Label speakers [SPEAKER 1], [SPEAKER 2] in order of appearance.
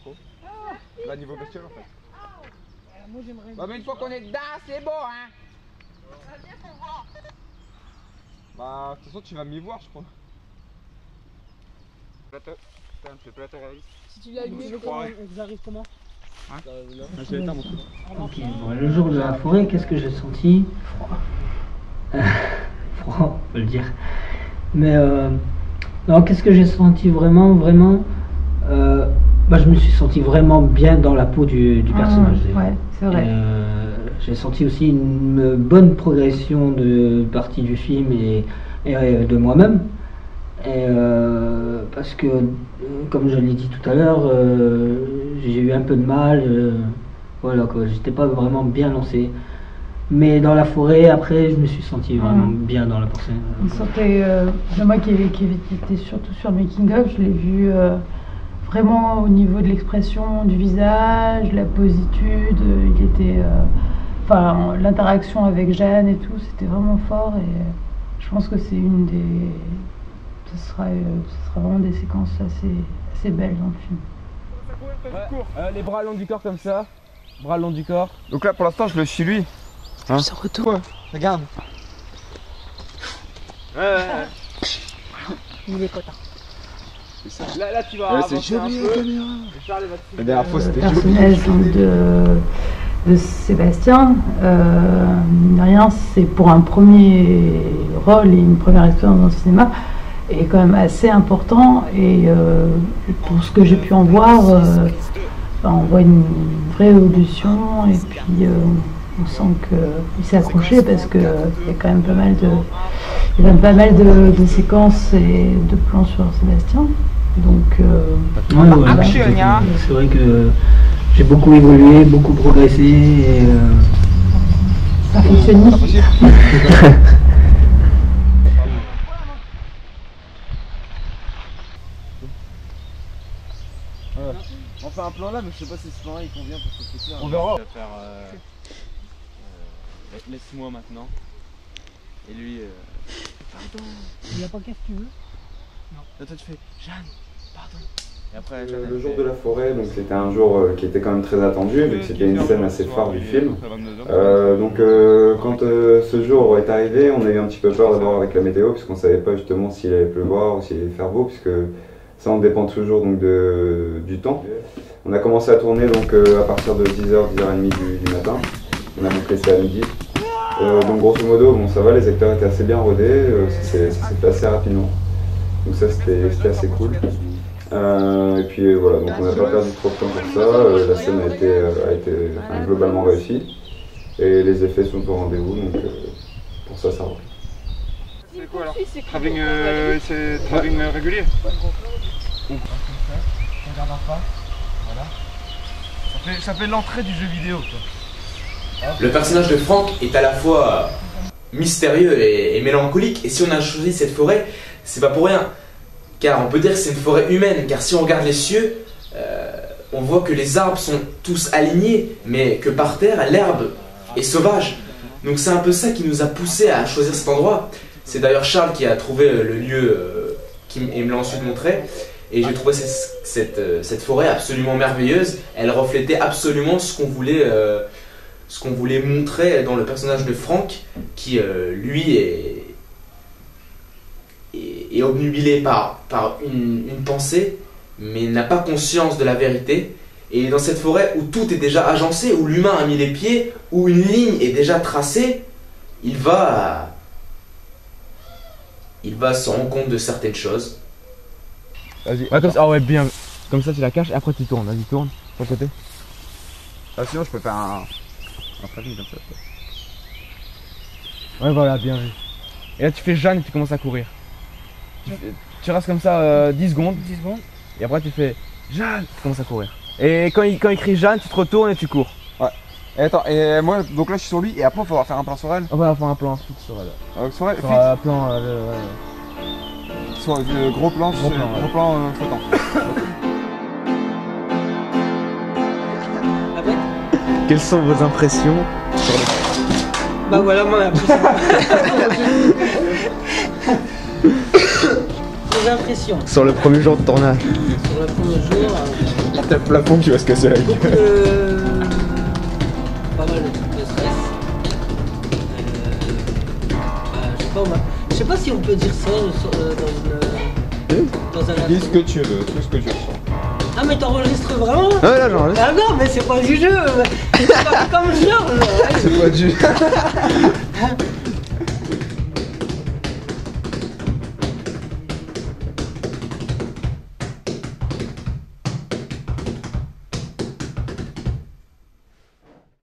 [SPEAKER 1] trop. Là, niveau bestiole en fait.
[SPEAKER 2] Moi j'aimerais.
[SPEAKER 1] Bah, mais une fois qu'on est dedans, c'est beau, hein.
[SPEAKER 3] Viens pour voir.
[SPEAKER 1] Bah, de toute façon, tu vas m'y voir, je crois.
[SPEAKER 2] Si tu viens avec nous, on arrive comment?
[SPEAKER 4] Ok, bon, le jour de la forêt, qu'est-ce que j'ai senti? Froid. Froid, on peut le dire. Mais non, qu'est-ce que j'ai senti vraiment, bah, je me suis senti vraiment bien dans la peau du personnage.
[SPEAKER 5] Ouais, c'est vrai.
[SPEAKER 4] J'ai senti aussi une bonne progression de partie du film et de moi-même. Et parce que, comme je l'ai dit tout à l'heure, j'ai eu un peu de mal. Voilà quoi, j'étais pas vraiment bien lancé. Mais dans la forêt, après, je me suis senti vraiment bien dans la personne.
[SPEAKER 5] On sentait, moi qui était surtout sur le making-of, je l'ai vu vraiment au niveau de l'expression du visage, la positude, il était, enfin l'interaction avec Jeanne et tout, c'était vraiment fort et je pense que c'est une des, ce sera vraiment des séquences assez belles dans le film.
[SPEAKER 6] Les bras le long du corps comme ça, bras le long du corps.
[SPEAKER 1] Donc là, pour l'instant, je le suis lui. Hein?
[SPEAKER 2] Je retourne.
[SPEAKER 1] Regarde.
[SPEAKER 2] Il est content.
[SPEAKER 6] Là tu vas
[SPEAKER 1] c'est joli la caméra. La dernière fois,
[SPEAKER 5] Le
[SPEAKER 1] c'était
[SPEAKER 5] personnage de Sébastien, mine de rien, c'est pour un premier rôle et une première expérience dans le cinéma, est quand même assez important et pour ce que j'ai pu en voir, on voit une vraie évolution et puis on sent qu'il s'est accroché parce qu'il y a quand même pas mal de séquences et de plans sur Sébastien. Donc,
[SPEAKER 4] c'est vrai que j'ai beaucoup évolué, beaucoup progressé. Et,
[SPEAKER 5] perfectionniste.
[SPEAKER 6] On fait un plan là, mais je sais pas si ce plan là il convient pour ce truc là.
[SPEAKER 1] On verra.
[SPEAKER 6] On va faire laisse-moi maintenant. Et lui.
[SPEAKER 2] Pardon. Il n'y a pas qu'est-ce que tu veux?
[SPEAKER 6] Non. Là, toi tu fais Jeanne, pardon. Et après,
[SPEAKER 7] le jour de la forêt, donc c'était un jour qui était quand même très attendu, vu que c'était une scène assez phare du film. Quand ce jour est arrivé, on a eu un petit peu peur d'abord avec la météo, puisqu'on ne savait pas justement s'il allait pleuvoir ou s'il allait faire beau, puisque ça on dépend toujours donc, du temps. On a commencé à tourner donc, à partir de 10h, 10h30 du matin. On a montré ça à midi. Donc grosso modo, bon, ça va, les acteurs étaient assez bien rodés, ça s'est fait assez rapidement. Donc ça c'était assez cool. Et puis voilà, donc on n'a pas perdu trop de temps pour ça, la scène a été globalement réussie et les effets sont au rendez-vous, donc pour ça, ça va.
[SPEAKER 1] C'est quoi alors? Travelling, c'est travelling régulier?
[SPEAKER 6] Regarde en face, voilà. Ça fait l'entrée du jeu vidéo quoi.
[SPEAKER 8] Le personnage de Franck est à la fois mystérieux et mélancolique, et si on a choisi cette forêt, c'est pas pour rien. Car on peut dire que c'est une forêt humaine, car si on regarde les cieux, on voit que les arbres sont tous alignés, mais que par terre, l'herbe est sauvage. Donc c'est un peu ça qui nous a poussé à choisir cet endroit. C'est d'ailleurs Charles qui a trouvé le lieu et me l'a ensuite montré. Et j'ai trouvé cette forêt absolument merveilleuse. Elle reflétait absolument ce qu'on voulait montrer dans le personnage de Franck, qui lui est obnubilé par une pensée, mais n'a pas conscience de la vérité. Et dans cette forêt où tout est déjà agencé, où l'humain a mis les pieds, où une ligne est déjà tracée, il va se rendre compte de certaines choses.
[SPEAKER 6] Vas-y. Ouais, ah ouais, bien. Comme ça tu la caches et après tu tournes. Vas-y, tourne sur le côté.
[SPEAKER 1] Ah, sinon je peux faire un travelling comme ça.
[SPEAKER 6] Ouais, voilà, bien vu. Et là tu fais Jeanne et tu commences à courir. Tu restes comme ça 10 secondes.
[SPEAKER 2] 10 secondes.
[SPEAKER 6] Et après tu fais Jeanne, tu commences à courir. Et quand il crie Jeanne, tu te retournes et tu cours.
[SPEAKER 1] Ouais. Et attends, et moi, donc là je suis sur lui et après il faudra faire un plan sur elle.
[SPEAKER 6] On va faire un plan fixe sur elle.
[SPEAKER 1] Sur elle,
[SPEAKER 6] sur un plan.
[SPEAKER 1] Sur le gros plan, flottant.
[SPEAKER 6] Quelles sont vos impressions sur le...
[SPEAKER 2] Bah voilà mon impression. Vos impressions.
[SPEAKER 6] Sur le premier jour de tournage.
[SPEAKER 2] Sur le premier jour.
[SPEAKER 6] T'as le plafond, tu vois ce que c'est.
[SPEAKER 2] Beaucoup pas mal de stress. Je sais pas si on peut dire ça dans un
[SPEAKER 6] Dis ce que tu veux, tout ce que tu ressens.
[SPEAKER 2] Ah mais t'enregistres vraiment?
[SPEAKER 6] Ah ouais, là j'enregistre.
[SPEAKER 2] Ah non mais c'est pas du jeu. C'est pas comme Georges.
[SPEAKER 6] C'est pas du jeu.